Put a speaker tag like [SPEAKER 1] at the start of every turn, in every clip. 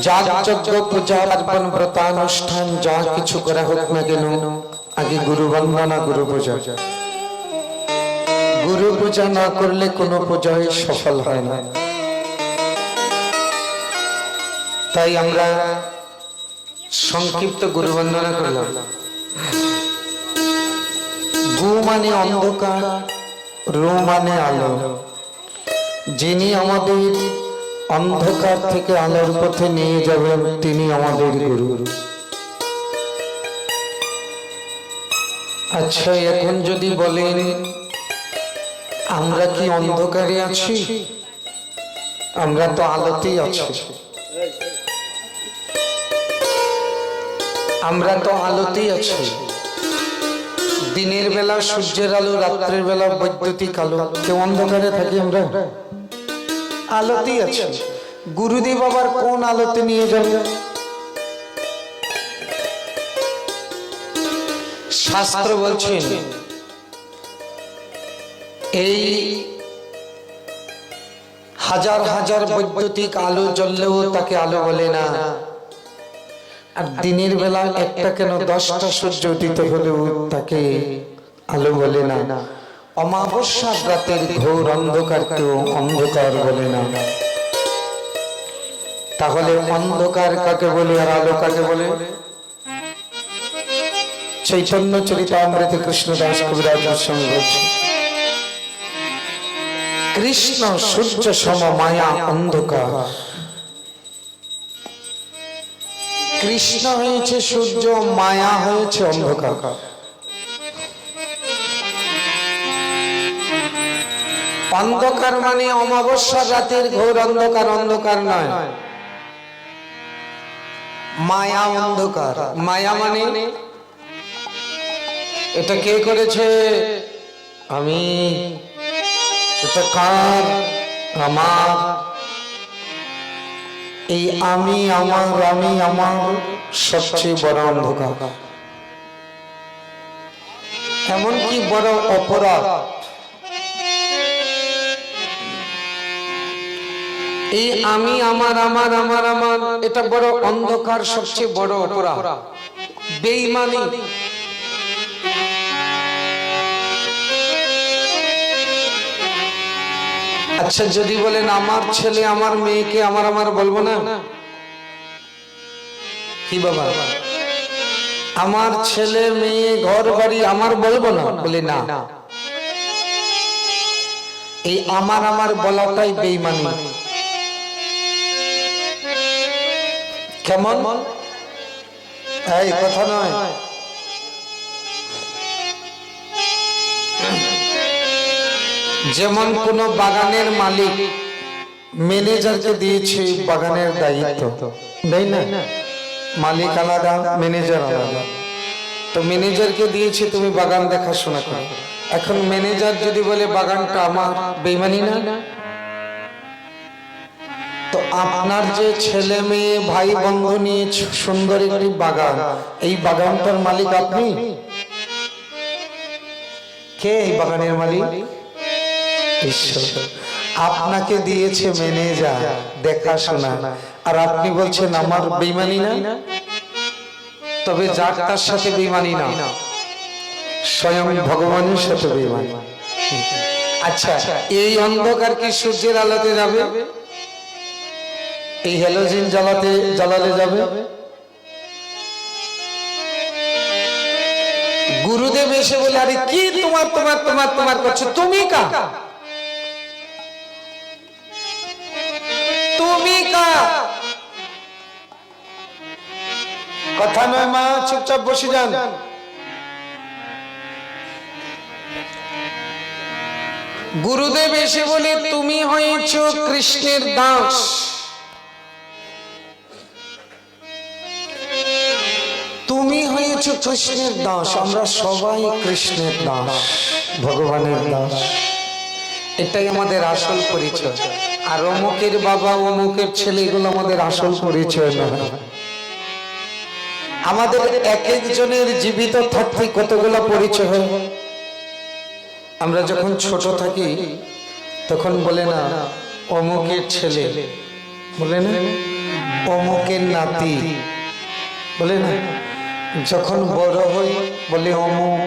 [SPEAKER 1] যাগযজ্ঞ পূজা পার্বণ ব্রতানুষ্ঠান যা কিছু করা হোক না কেন, আগে গুরু বন্দনা, গুরু পূজা। গুরু পূজা না করলে কোনো পূজাই সফল হয় না। তাই আমরা সংক্ষিপ্ত গুরু বন্দনা করলাম। গু মানে অন্ধকার, রু মানে আলো। যিনি আমাদের অন্ধকার থেকে আলোর পথে নিয়ে যাবেন তিনি আমাদের গুরু। আচ্ছা, এখন যদি বলেন আমরা কি অন্ধকারে আছি? আমরা তো আলোতেই আছি। আমরা তো আলোতেই আছি। দিনের বেলা সূর্যের আলো, রাত্রের বেলা বৈদ্যুতিক আলো। কেউ অন্ধকারে থাকি? আমরা আলোতেই আছি। গুরুদেব আবার কোন আলোতে নিয়ে যাবে? শাস্ত্র বলছেন এই হাজার হাজার বৈদ্যুতিক আলো জ্বললেও তাকে আলো বলে না। আর দিনের বেলা একটা কেন 10টা সূর্য উদিত হলেও তাকে আলো বলে না। অমাবস্যার রাতের ঘোর অন্ধকারকেও অন্ধকার বলে না। তাহলে অন্ধকার কাকে বলে আর আলো কাকে বলে? চৈতন্য চরিতামৃতে কৃষ্ণদাস কবিরাজ গোস্বামী বলছেন, কৃষ্ণ সূর্য সম মায়া অন্ধকার। কৃষ্ণ হয়েছে সূর্য, মায়া হয়েছে অন্ধকার। অন্ধকার মানে অমাবস্যার রাতের ঘোর অন্ধকার, অন্ধকার নয়। মায়া অন্ধকার। মায়া মানে এটা কে করেছে? আমি। এটা কার? আমার। এই আমি আমার, আমি আমার সবচেয়ে বড় অন্ধকার। এমনকি বড় অপরাধ। এই আমি আমার আমার আমার আমার এটা বড় অন্ধকার, সবচেয়ে বড় অপরাধ, বেঈমানি। আচ্ছা, যদি বলেন আমার ছেলে আমার মেয়েকে আমার আমার বলবো না? কি বাবা, আমার ছেলে মেয়ে ঘর বাড়ি আমার বলবো না? বলে না, এই আমার আমার বলাটাই বেঈমানি। কেমন? এই কথা নয়। যেমন কোন বাগানের মালিক ম্যানেজারকে দিয়েছে বাগানের দায়িত্ব, তাই না? মালিক আলাদা, ম্যানেজার আলাদা। তো ম্যানেজারকে দিয়েছে তুমি বাগান দেখাশোনা করো। এখন ম্যানেজার যদি বলে বাগানটা আমার, বেঈমানি না? তো আপনার যে ছেলে মেয়ে ভাই বন্ধু নিয়ে সুন্দর একটি বাগান, এই বাগানটার মালিক আপনি। কে এই বাগানের মালিক? ঈশ্বর। আপনাকে দিয়েছে ম্যানেজার দেখাশোনা, আর আপনি বলছেন আমার, বেঈমানি না? তবে যার তার সাথে বেঈমানি না, স্বয়ং ভগবানের সাথে বেঈমানি। আচ্ছা, এই অন্ধকার কি সূর্যের আলোতে যাবে? এই হ্যালোজিন জ্বালালে যাবে? গুরুদেব এসে বলে, আরে কি তোমার তোমার তোমার তোমার করছো? তুমি কা? তুমি কা? কথা নয় মা, চুপচাপ বসে যান। গুরুদেব এসে বলে, তুমি হয়েছ কৃষ্ণের দাস। তুমি হয়েছ কৃষ্ণের দাস। আমরা সবাই কৃষ্ণের দাস, ভগবানের দাস। এটাই আমাদের আসল পরিচয়। আর অমুকের বাবা, অমুকের ছেলে, এগুলো আমাদের আসল পরিচয় নয়। আমাদের এক একজনের জীবিত থাকতে কতগুলো পরিচয় হয়। আমরা যখন ছোট থাকি তখন বলে না অমুকের ছেলে, বলে না অমুকের নাতি বলে না, যখন বড় হই বলে অমুক,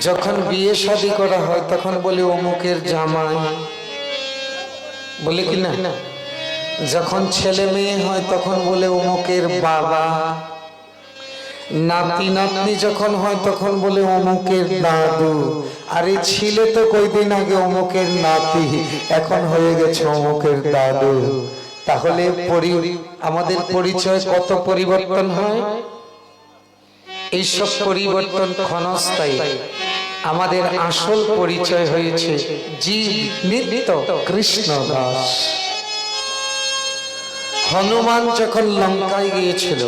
[SPEAKER 1] যখন বিয়ে শাদী করা হয় তখন বলে অমুকের জামাই, বলে কি না? যখন ছেলে মেয়ে হয় তখন বলে অমুকের বাবা, নাতি নাতনি যখন হয় তখন বলে অমুকের দাদু। আরে ছিলে তো কয়দিন আগে অমুকের নাতি, এখন হয়ে গেছে অমুকের দাদু। তাহলে আমাদের পরিচয় কত পরিবর্তন হয়। এইসব পরিবর্তন ক্ষণস্থায়ী। আমাদের আসল পরিচয় হয়েছে জীব নিত্য কৃষ্ণ দাস। হনুমান যখন লঙ্কায় গিয়েছিল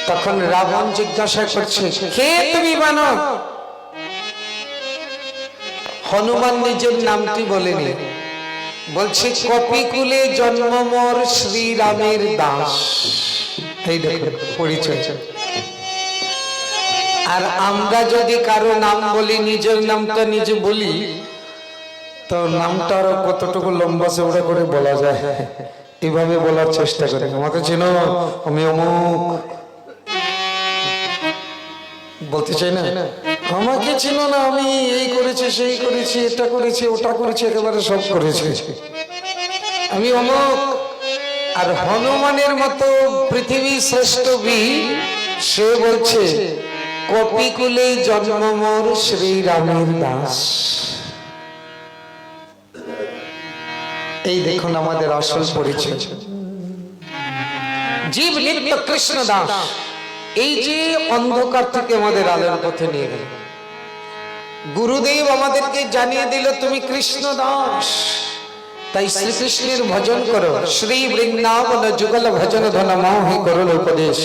[SPEAKER 1] তখন রাবণ জিজ্ঞাসা করছে, কে তুমি বানর? হনুমান নিজের নামটি বলেনি, বলছে কপিকুলে জন্ম মোর শ্রীরামের দাস। এই দেখুন পরিচয়। আর আমরা যদি কারো নাম বলি, নিজের নামটা নিজে বলি, তো নামটা আরো কতটুকু লম্বা চৌড়া করে বলা যায়, এভাবে বলার চেষ্টা করি। আমাকে চেনো, আমি অমুক বলতে চাই না। আমাকে চিনো না, আমি এই করেছি, সেই করেছি, এটা করেছি, ওটা করেছি, একেবারে সব করেছি, আমি অমুক। আর হনুমানের মতো পৃথিবী শ্রেষ্ঠ বীর, সে বলছে কপিকুলে জন্ম মোর শ্রীরামের দাস। এই দেখুন আমাদের আসল পরিচয়, জীব নিত্য কৃষ্ণ দাস। এই যে অন্ধকার থেকে আমাদের আলোর পথে নিয়ে গেল, গুরুদেব আমাদেরকে জানিয়ে দিল তুমি কৃষ্ণ দাস। তাই শ্রীকৃষ্ণের ভজন করো, শ্রী বৃন্দাবন যুগল ভজন ধন মোহে করল উপদেশ।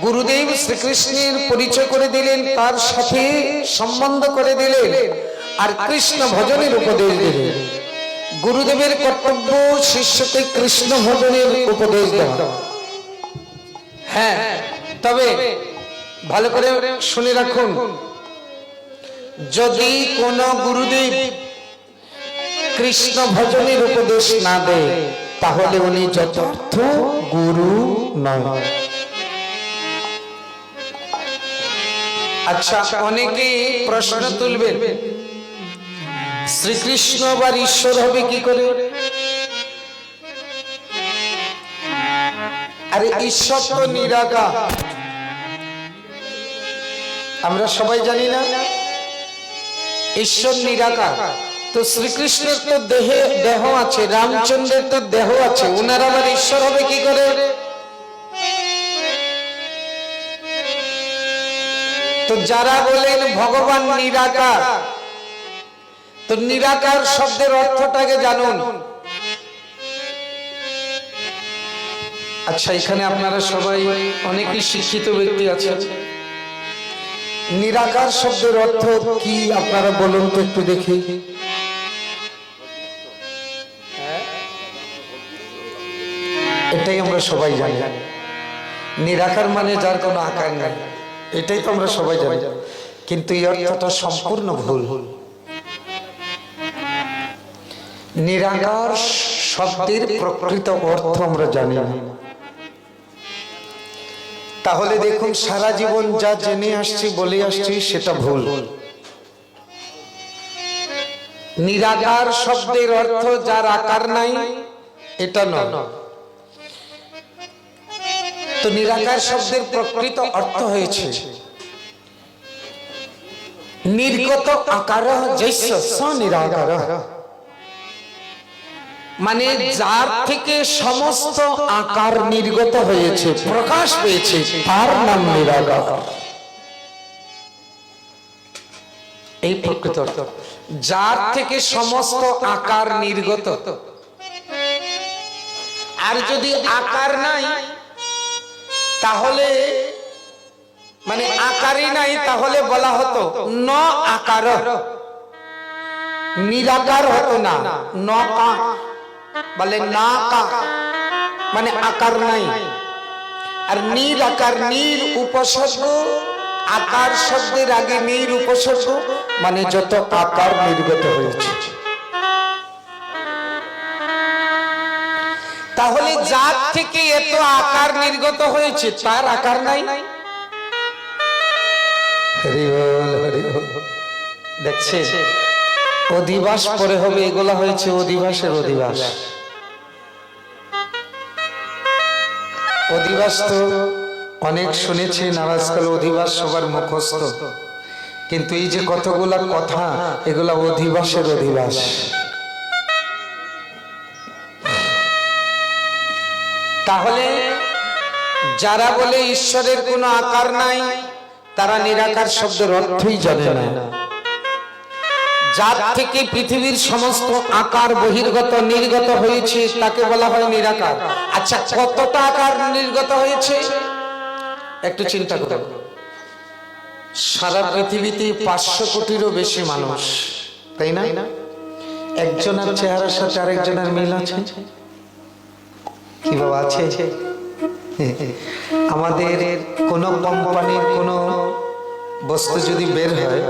[SPEAKER 1] গুরুদেব শ্রীকৃষ্ণের পরিচয় করে দিলেন, তার সাথে সম্বন্ধ করে দিলেন, আর কৃষ্ণ ভজনের উপদেশ দিলেন। গুরুদেবের কর্তব্য শিষ্যকে কৃষ্ণ ভজনের উপদেশ দেওয়া। হ্যাঁ, তবে ভালো করে শুনে রাখুন, যদি কোন গুরুদেব কৃষ্ণ ভজনের উপদেশ না দেয় তাহলে উনি যথার্থ গুরু নয়। আচ্ছা, অনেকে প্রশ্ন তুলবেন, শ্রীকৃষ্ণ আবার ঈশ্বর হবে কি করে? আরে ঈশ্বর তো নিরাকার, আমরা সবাই জানি না? ঈশ্বর নিরাকার। তো শ্রীকৃষ্ণের তো দেহ আছে, রামচন্দ্রের তো দেহ আছে, ওনার আবার ঈশ্বর হবে কি করে? তো যারা বলেন ভগবান নিরাকার, তো নিরাকার শব্দের অর্থটাকে জানুন। আচ্ছা, এখানে আপনারা সবাই অনেকই শিক্ষিত ব্যক্তি আছেন, নিরাকার শব্দের অর্থ কি আপনারা বলুন তো একটু দেখি। এটাই আমরা সবাই জানি, নিরাকার মানে যার কোনো আকার নাই, এটাই তো আমরা সবাই জানি। কিন্তু এই অর্থটা সম্পূর্ণ ভুল। নিরাকার শব্দের প্রকৃত অর্থ আমরা জানি না। তাহলে দেখুন, সারা জীবন যা জেনে আসছি, বলে আসছি, সেটা ভুল। নিরাকার শব্দের অর্থ যার আকার নাই, এটা নয়। তো নিরাকার শব্দের প্রকৃত অর্থ হয়েছে নির্গত আকার জৈস্য স নিরাকার, মানে যার থেকে সমস্ত আকার নির্গত হয়েছে, প্রকাশ পেয়েছে, তার নাম নিরাকার। এই প্রকৃত অর্থ, যার থেকে সমস্ত আকার নির্গত। আর যদি আকার নাই তাহলে, মানে আকারই নাই, তাহলে বলা হতো ন আকার, নিরাকার হতো না। ন কা বলে না কা, মানে আকার নাই। আর নিরাকার, নির উপসর্গ, আকার শব্দের আগে নির উপসর্গ, মানে যত আকার নির্গত হয়েছে। তাহলে যার থেকে এত আকার নির্গত হয়েছে তার আকার নাই? হরি বল, হরি বল। দেখছে অধিবাস পরে হবে, এগুলা হয়েছে অধিবাসের অধিবাস। অধিবাস তো অনেক শুনেছেন, আজকাল অধিবাস সবার মুখস্থ, কিন্তু এই যে কতগুলা কথা, এগুলা অধিবাসের অধিবাস। তাহলে যারা বলে ঈশ্বরের কোনো আকার নাই, তারা নিরাকার শব্দের অর্থই জানে না। যার থেকে পৃথিবীর সমস্ত আকার বহির্গত নির্গত হয়েছে তাকে বলা হয় নিরাকার। আচ্ছা, কতটা আকার নির্গত হয়েছে একটু চিন্তা করো। সারা পৃথিবীতে 500 কোটিরও বেশি মানুষ, তাই না? একজনের চেহারার সাথে আরেকজনের মিল আছে কি বাবা? আছে। আমাদের কোন কোম্পানির কোন বস্তু যদি বের হয়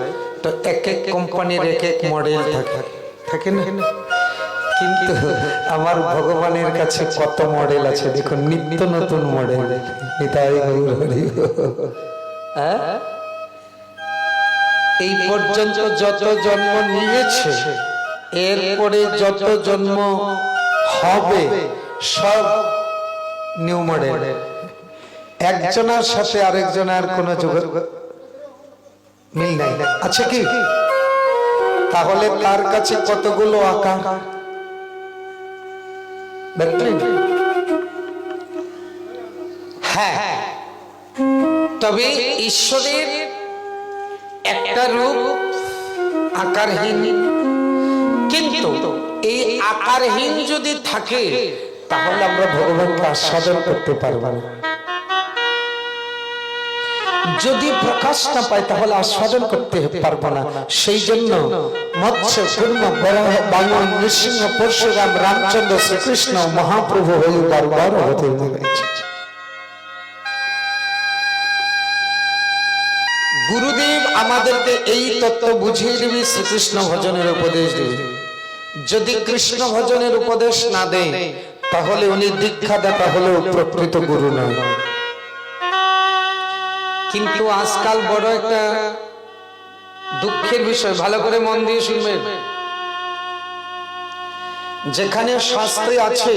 [SPEAKER 1] তো এক এক কোম্পানির এক এক মডেল থাকে না? কিন্তু আমার ভগবানের কাছে কত মডেল আছে দেখুন, নিত্য নতুন মডেল। এই পর্যন্ত যত জন্ম নিয়েছে, এরপরে যত জন্ম হবে সব নিউ মডেল। একজনের সাথে আরেকজনের কোন মিল নাই, আছে কি? তাহলে তার কাছে কতগুলো আকার দেখলেন? হ্যাঁ, তবে ঈশ্বরের একটা রূপ আকারহীন, কিন্তু এই আকারহীন যদি থাকে তাহলে আমরা ভগবানকে আস্বাদন করতে পারবো না। যদি প্রকাশ না পাই তাহলে আস্বাদন করতে পারবো না। সেই জন্য মৎস্য, কুর্ম, বরাহ, বামন, নৃসিংহ, পরশুরাম, রামচন্দ্র, শ্রীকৃষ্ণ মহাপ্রভু হয়ে বারবার অবতীর্ণ হয়েছে। গুরুদেব আমাদেরকে এই তত্ত্ব বুঝিয়ে দিবি, শ্রীকৃষ্ণ ভজনের উপদেশ দিবি। যদি কৃষ্ণ ভজনের উপদেশ না দেয় তাহলে উনি দীক্ষাদাতা হলেও প্রকৃত গুরু নয়। কিন্তু আজকাল বড় একটা দুঃখের বিষয়, ভালো করে মন দিয়ে শুনবেন। যেখানে শাস্ত্রে আছে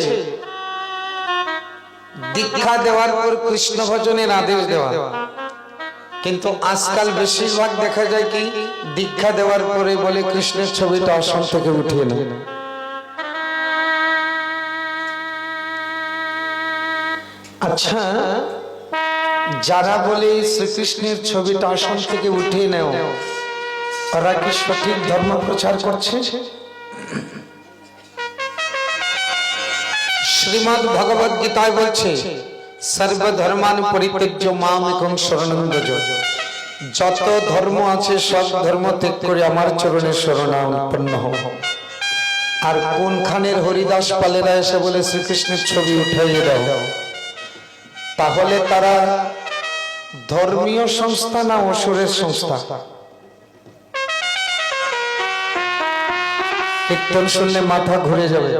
[SPEAKER 1] দীক্ষা দেওয়ার পর কৃষ্ণ ভজনের আদেশ দেওয়া, কিন্তু আজকাল বেশিরভাগ দেখা যায় কি দীক্ষা দেওয়ার পরে বলে কৃষ্ণের ছবিটা আসন থেকে উঠিয়ে না। আচ্ছা, যারা বলে শ্রীকৃষ্ণের ছবিটা আসন থেকে উঠিয়ে নেও, ওরা কি সঠিক ধর্ম প্রচার করছে? শ্রীমদ্ ভগবদ গীতায় বলছে সর্বধর্মান পরিত্যজ্য মাম একং শরণং ব্রজ। যত ধর্ম আছে সব ধর্ম ত্যাগ করে আমার চরণে শরণাপন্ন হও। আর কোনখানের হরিদাস পালেরা এসে বলে শ্রীকৃষ্ণের ছবি উঠাইয়ে দাও, তাহলে তারা ধর্মীয় সংস্থা না অসুরের সংস্থা? কীর্তন শুনলে মাথা ঘুরে যাবে,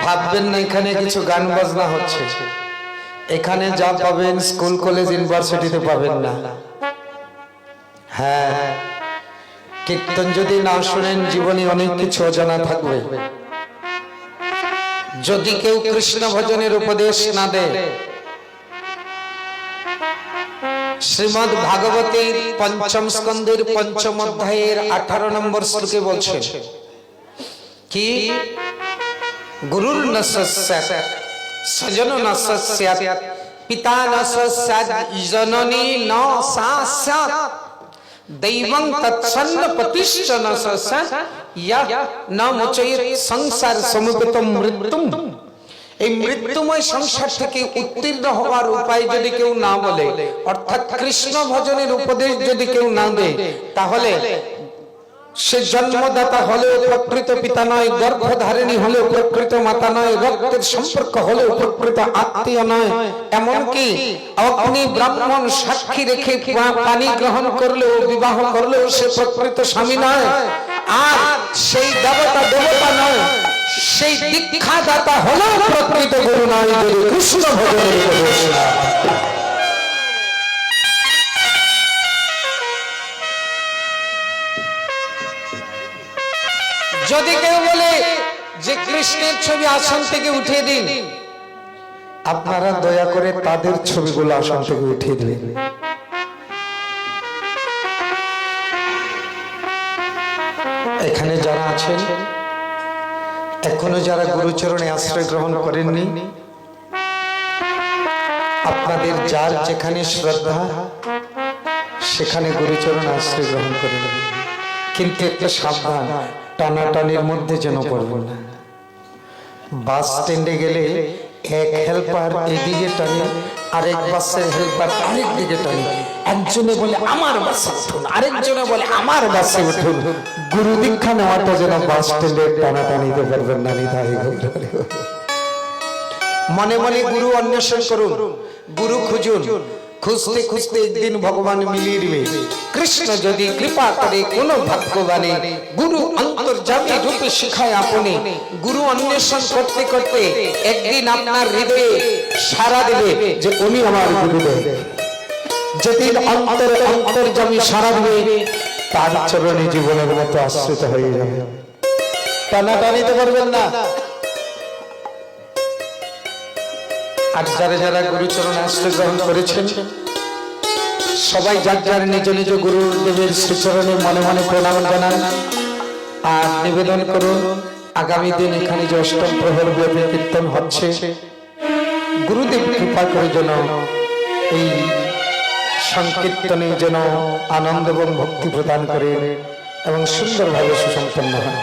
[SPEAKER 1] ভাববেন না এখানে কিছু গান বাজনা হচ্ছে। এখানে যা পাবেন স্কুল কলেজ ইউনিভার্সিটিতে পাবেন না। হ্যাঁ, কীর্তন যদি না শুনেন জীবনে অনেক কিছু অজানা থাকবে। যদি কেউ কৃষ্ণ ভজনের উপদেশ না দেয়, শ্রীমদ্ ভাগবতের পঞ্চম স্কন্ধের পঞ্চম অধ্যায়ের 18 নম্বর শ্লোকে বলছেন কি, গুরুর ন স্যাৎ স্বজনো ন স্যাৎ পিতা ন স্যাৎ জননী ন স্যাৎ দৈবং তৎসন্ন পতিশ্চ ন স্যাৎ ইয়ঃ ন মোচয়েৎ সংসার সমবেতম মৃত্যুম। এই মৃত্যুময় সংসার থেকে উত্তীর্ণ হওয়ার উপায় যদি কেউ না বলে, অর্থাৎ কৃষ্ণ ভজনের উপদেশ যদি কেউ না দেয়, তাহলে সে জন্মদাতা হলেও প্রকৃত পিতা নয়, গর্ভধারিণী হলেও প্রকৃত মাতা নয়, রক্তের সম্পর্ক হলেও প্রকৃত আত্মীয় নয়, এমনকি অগ্নি ব্রাহ্মণ সাক্ষী রেখে পানি গ্রহণ করলেও বিবাহ করলেও সে প্রকৃত স্বামী নয়। আর সেই দেবতা নয়, সেই দীক্ষাদাতা হলো প্রকৃত গুরু, নয় যদি কৃষ্ণ ভজনের উপদেশ না। যদি কেউ বলে যে কৃষ্ণের ছবি আসন থেকে উঠিয়ে দিন, আপনারা দয়া করে তাদের ছবিগুলো আসন থেকে উঠিয়ে দিন। এখানে যারা আছেন, এখনো যারা গুরুচরণে আশ্রয় গ্রহণ করেননি, আপনাদের যার যেখানে শ্রদ্ধা সেখানে গুরুচরণে আশ্রয় গ্রহণ করে নেবেন। কিন্তু একটা সাবধান, টানাটানির মধ্যে যেন পড়বেন না। বাস স্ট্যান্ডে গেলে এক হেল্পার এদিকে টানে, আরেক বাসের হেল্পার আরেক দিকে টানে। একজনে বলে আমার বাসে উঠুন, আরেকজনে বলে আমার বাসে উঠুন। গুরু দীক্ষা নেওয়াটা যেন বাস স্ট্যান্ডে টানাটানিতে পারবেন না। মনে মনে গুরু অন্বেষণ করুন, গুরু খুঁজুন। খুঁজতে খুঁজতে একদিন ভগবান মিলিয়ে দিবে। কৃষ্ণ যদি কৃপা করে কোন ভাগ্যবানে গুরু অন্তর্যামী রূপে শিখায় আপনি, গুরু অন্বেষণ করতে করতে একদিন আপনার হৃদয়ে সাড়া দেবে যে উনি আমার গুরুদেব। যেদিন অন্তর্যামী সাড়া দেবে, তার চরণে জীবনের মতো আশ্রিত হয়ে যাবে। টানাটানিতে পারবেন না। আর যারা যারা গুরুচরণে আশ্রয় গ্রহণ করেছেন, সবাই যার যার নিজ নিজ গুরুদেবের শ্রীচরণে মনে মনে প্রণাম জানান। আর নিবেদন করুন, আগামী দিন এখানে যে অষ্টম প্রহর ব্যাপী কীর্তন হচ্ছে, গুরুদেব কৃপা করে যেন এই সংকীর্তনে যেন আনন্দ এবং ভক্তি প্রদান করে এবং সুন্দরভাবে সুসম্পন্ন হয়।